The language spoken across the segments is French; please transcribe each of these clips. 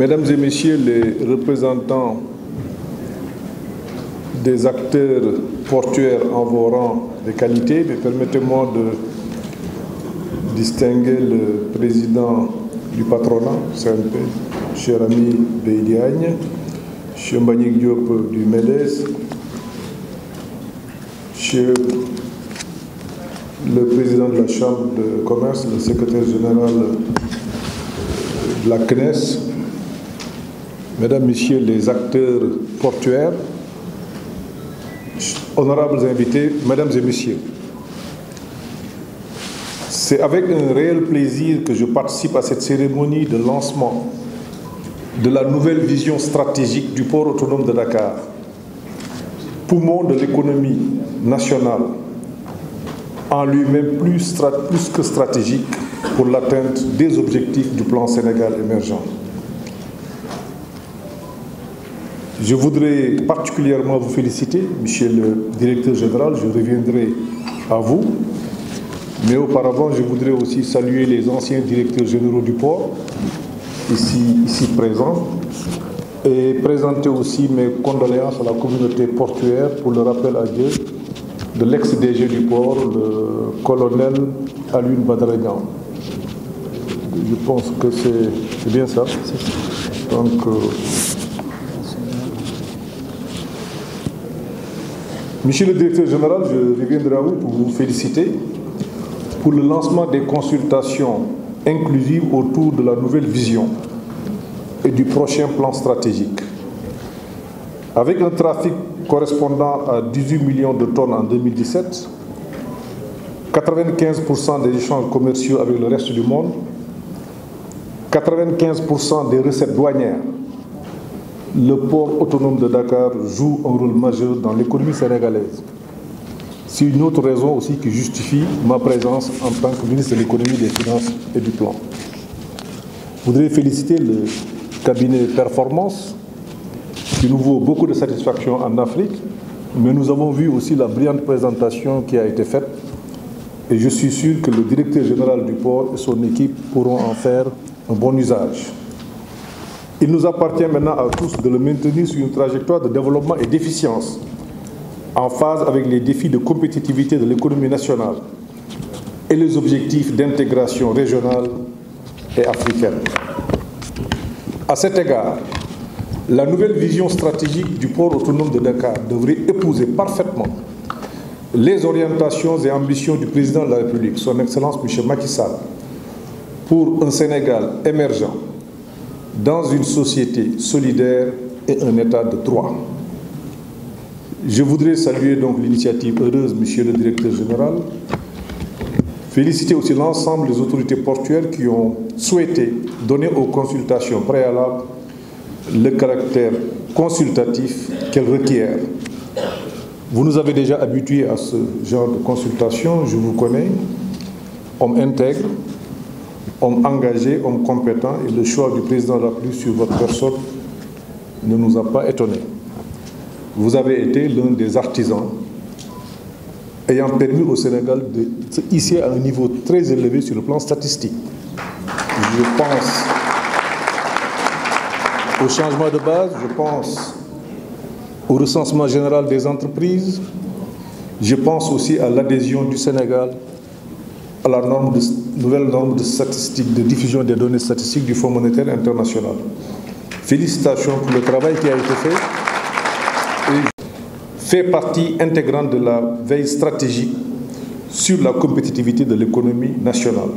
Mesdames et Messieurs les représentants des acteurs portuaires en vos rangs de qualité, permettez-moi de distinguer le président du patronat, CNP, cher ami Beidiagne, cher Mbagnick Diop du MEDES, cher le président de la Chambre de commerce, le secrétaire général de la CNES, Mesdames, Messieurs les acteurs portuaires, honorables invités, Mesdames et Messieurs, c'est avec un réel plaisir que je participe à cette cérémonie de lancement de la nouvelle vision stratégique du port autonome de Dakar, poumon de l'économie nationale, en lui-même plus que stratégique pour l'atteinte des objectifs du plan Sénégal émergent. Je voudrais particulièrement vous féliciter, Monsieur le Directeur Général, je reviendrai à vous, mais auparavant je voudrais aussi saluer les anciens directeurs généraux du port, ici présents, et présenter aussi mes condoléances à la communauté portuaire pour le rappel à Dieu de l'ex-DG du port, le colonel Alioune Badara Niang. Je pense que c'est bien ça. Donc, Monsieur le Directeur Général, je reviendrai à vous pour vous féliciter pour le lancement des consultations inclusives autour de la nouvelle vision et du prochain plan stratégique. Avec un trafic correspondant à 18 millions de tonnes en 2017, 95% des échanges commerciaux avec le reste du monde, 95% des recettes douanières, le port autonome de Dakar joue un rôle majeur dans l'économie sénégalaise. C'est une autre raison aussi qui justifie ma présence en tant que ministre de l'économie, des finances et du plan. Je voudrais féliciter le cabinet Performance qui nous vaut beaucoup de satisfaction en Afrique, mais nous avons vu aussi la brillante présentation qui a été faite et je suis sûr que le directeur général du port et son équipe pourront en faire un bon usage. Il nous appartient maintenant à tous de le maintenir sur une trajectoire de développement et d'efficience, en phase avec les défis de compétitivité de l'économie nationale et les objectifs d'intégration régionale et africaine. À cet égard, la nouvelle vision stratégique du port autonome de Dakar devrait épouser parfaitement les orientations et ambitions du président de la République, son Excellence M. Macky Sall, pour un Sénégal émergent, dans une société solidaire et un état de droit. Je voudrais saluer donc l'initiative heureuse, Monsieur le Directeur Général, féliciter aussi l'ensemble des autorités portuaires qui ont souhaité donner aux consultations préalables le caractère consultatif qu'elles requièrent. Vous nous avez déjà habitués à ce genre de consultation, je vous connais, homme intègre, homme engagé, homme compétent, et le choix du président de la République sur votre personne ne nous a pas étonnés. Vous avez été l'un des artisans ayant permis au Sénégal de se hisser à un niveau très élevé sur le plan statistique. Je pense au changement de base, je pense au recensement général des entreprises, je pense aussi à l'adhésion du Sénégal à la nouvelle norme de statistiques, de diffusion des données statistiques du Fonds monétaire international. Félicitations pour le travail qui a été fait et fait partie intégrante de la veille stratégique sur la compétitivité de l'économie nationale.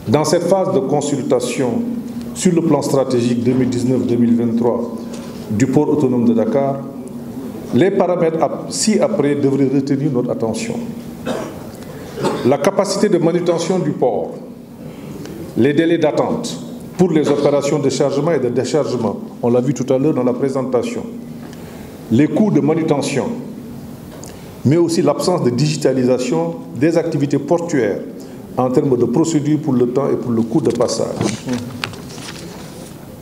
Dans cette phase de consultation sur le plan stratégique 2019-2023 du port autonome de Dakar, les paramètres ci-après devraient retenir notre attention. La capacité de manutention du port, les délais d'attente pour les opérations de chargement et de déchargement, on l'a vu tout à l'heure dans la présentation, les coûts de manutention, mais aussi l'absence de digitalisation des activités portuaires en termes de procédures pour le temps et pour le coût de passage.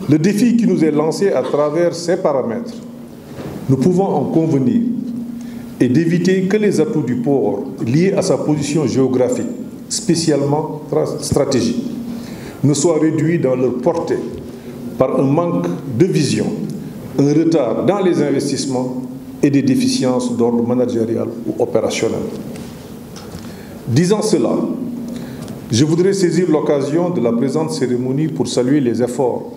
Le défi qui nous est lancé à travers ces paramètres, nous pouvons en convenir et d'éviter que les atouts du port liés à sa position géographique, spécialement stratégique, ne soient réduits dans leur portée par un manque de vision, un retard dans les investissements et des déficiences d'ordre managérial ou opérationnel. Disant cela, je voudrais saisir l'occasion de la présente cérémonie pour saluer les efforts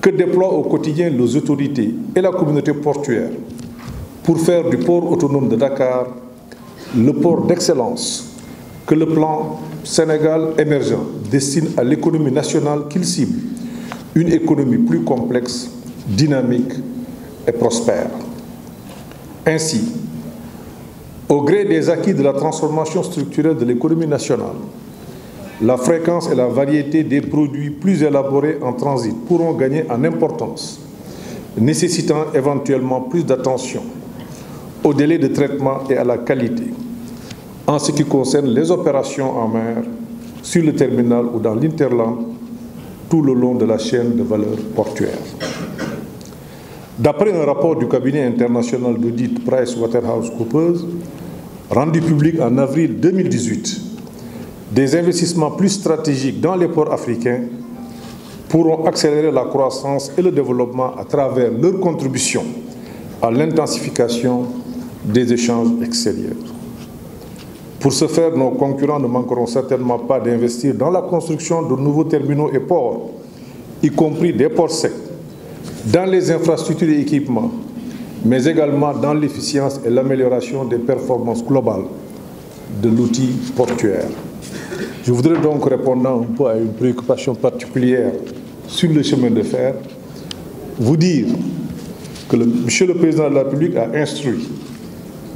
que déploient au quotidien les autorités et la communauté portuaire pour faire du port autonome de Dakar le port d'excellence que le plan Sénégal émergent destine à l'économie nationale qu'il cible, une économie plus complexe, dynamique et prospère. Ainsi, au gré des acquis de la transformation structurelle de l'économie nationale, la fréquence et la variété des produits plus élaborés en transit pourront gagner en importance, nécessitant éventuellement plus d'attention au délai de traitement et à la qualité, en ce qui concerne les opérations en mer, sur le terminal ou dans l'interland, tout le long de la chaîne de valeur portuaire. D'après un rapport du cabinet international d'audit PricewaterhouseCoopers, rendu public en avril 2018, des investissements plus stratégiques dans les ports africains pourront accélérer la croissance et le développement à travers leur contribution à l'intensification des échanges extérieurs. Pour ce faire, nos concurrents ne manqueront certainement pas d'investir dans la construction de nouveaux terminaux et ports, y compris des ports secs, dans les infrastructures et équipements, mais également dans l'efficience et l'amélioration des performances globales de l'outil portuaire. Je voudrais donc, répondant un peu à une préoccupation particulière sur le chemin de fer, vous dire que Monsieur le Président de la République a instruit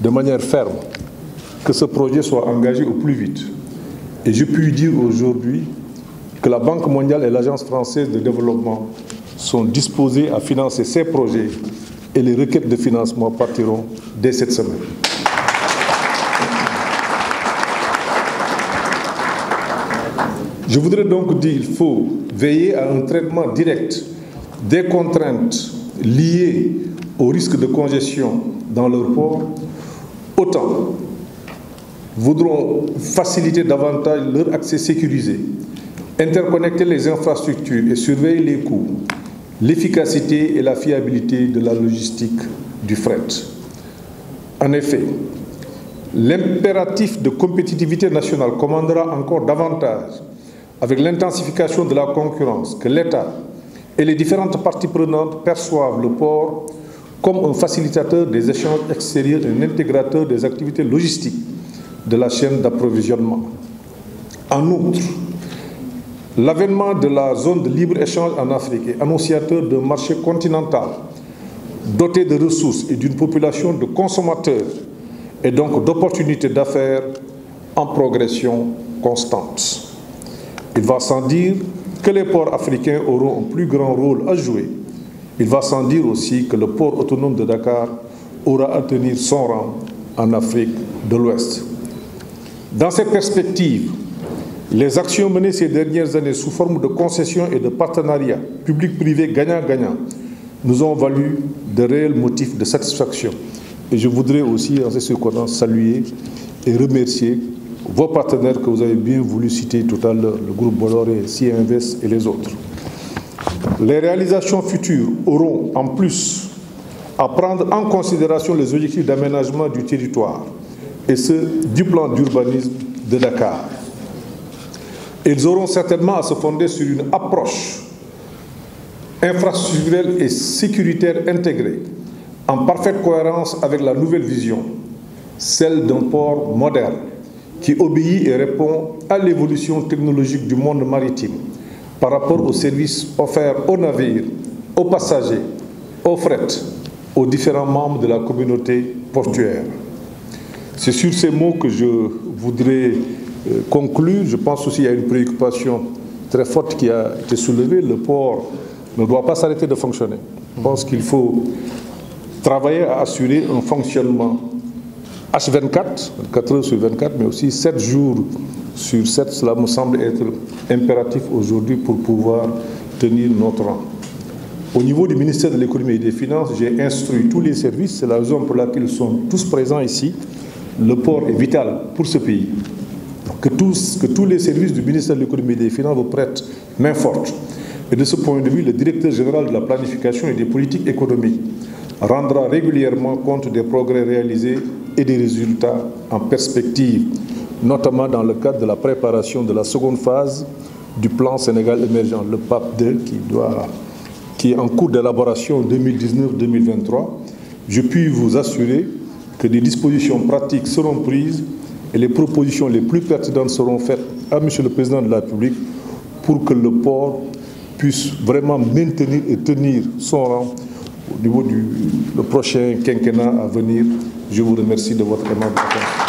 de manière ferme que ce projet soit engagé au plus vite. Et je puis dire aujourd'hui que la Banque mondiale et l'Agence française de développement sont disposés à financer ces projets et les requêtes de financement partiront dès cette semaine. Je voudrais donc dire qu'il faut veiller à un traitement direct des contraintes liées au risque de congestion dans leur port, autant voudront faciliter davantage leur accès sécurisé, interconnecter les infrastructures et surveiller les coûts, l'efficacité et la fiabilité de la logistique du fret. En effet, l'impératif de compétitivité nationale commandera encore davantage avec l'intensification de la concurrence que l'État et les différentes parties prenantes perçoivent le port comme un facilitateur des échanges extérieurs et un intégrateur des activités logistiques de la chaîne d'approvisionnement. En outre, l'avènement de la zone de libre-échange en Afrique est annonciateur d'un marché continental doté de ressources et d'une population de consommateurs et donc d'opportunités d'affaires en progression constante. Il va sans dire que les ports africains auront un plus grand rôle à jouer. Il va sans dire aussi que le port autonome de Dakar aura à tenir son rang en Afrique de l'Ouest. Dans cette perspective, les actions menées ces dernières années sous forme de concessions et de partenariats public-privé gagnant-gagnant nous ont valu de réels motifs de satisfaction. Et je voudrais aussi, en ces circonstances, saluer et remercier vos partenaires que vous avez bien voulu citer tout à l'heure, le groupe Bolloré, CIMVS et les autres. Les réalisations futures auront en plus à prendre en considération les objectifs d'aménagement du territoire et ceux du plan d'urbanisme de Dakar. Ils auront certainement à se fonder sur une approche infrastructurelle et sécuritaire intégrée, en parfaite cohérence avec la nouvelle vision, celle d'un port moderne qui obéit et répond à l'évolution technologique du monde maritime par rapport aux services offerts aux navires, aux passagers, aux fret, aux différents membres de la communauté portuaire. C'est sur ces mots que je voudrais conclure. Je pense aussi qu'il y a une préoccupation très forte qui a été soulevée. Le port ne doit pas s'arrêter de fonctionner. Je pense qu'il faut travailler à assurer un fonctionnement H24, 4 heures sur 24, mais aussi 7 jours sur 7. Cela me semble être impératif aujourd'hui pour pouvoir tenir notre rang. Au niveau du ministère de l'économie et des finances, j'ai instruit tous les services, c'est la raison pour laquelle ils sont tous présents ici. Le port est vital pour ce pays. Que tous les services du ministère de l'économie et des finances vous prêtent main forte. Et de ce point de vue, le directeur général de la planification et des politiques économiques rendra régulièrement compte des progrès réalisés et des résultats en perspective, notamment dans le cadre de la préparation de la seconde phase du plan Sénégal émergent, le PAP 2, qui est en cours d'élaboration 2019-2023. Je puis vous assurer que des dispositions pratiques seront prises et les propositions les plus pertinentes seront faites à M. le Président de la République pour que le port puisse vraiment maintenir et tenir son rang au niveau du prochain quinquennat à venir. Je vous remercie de votre aimable attention.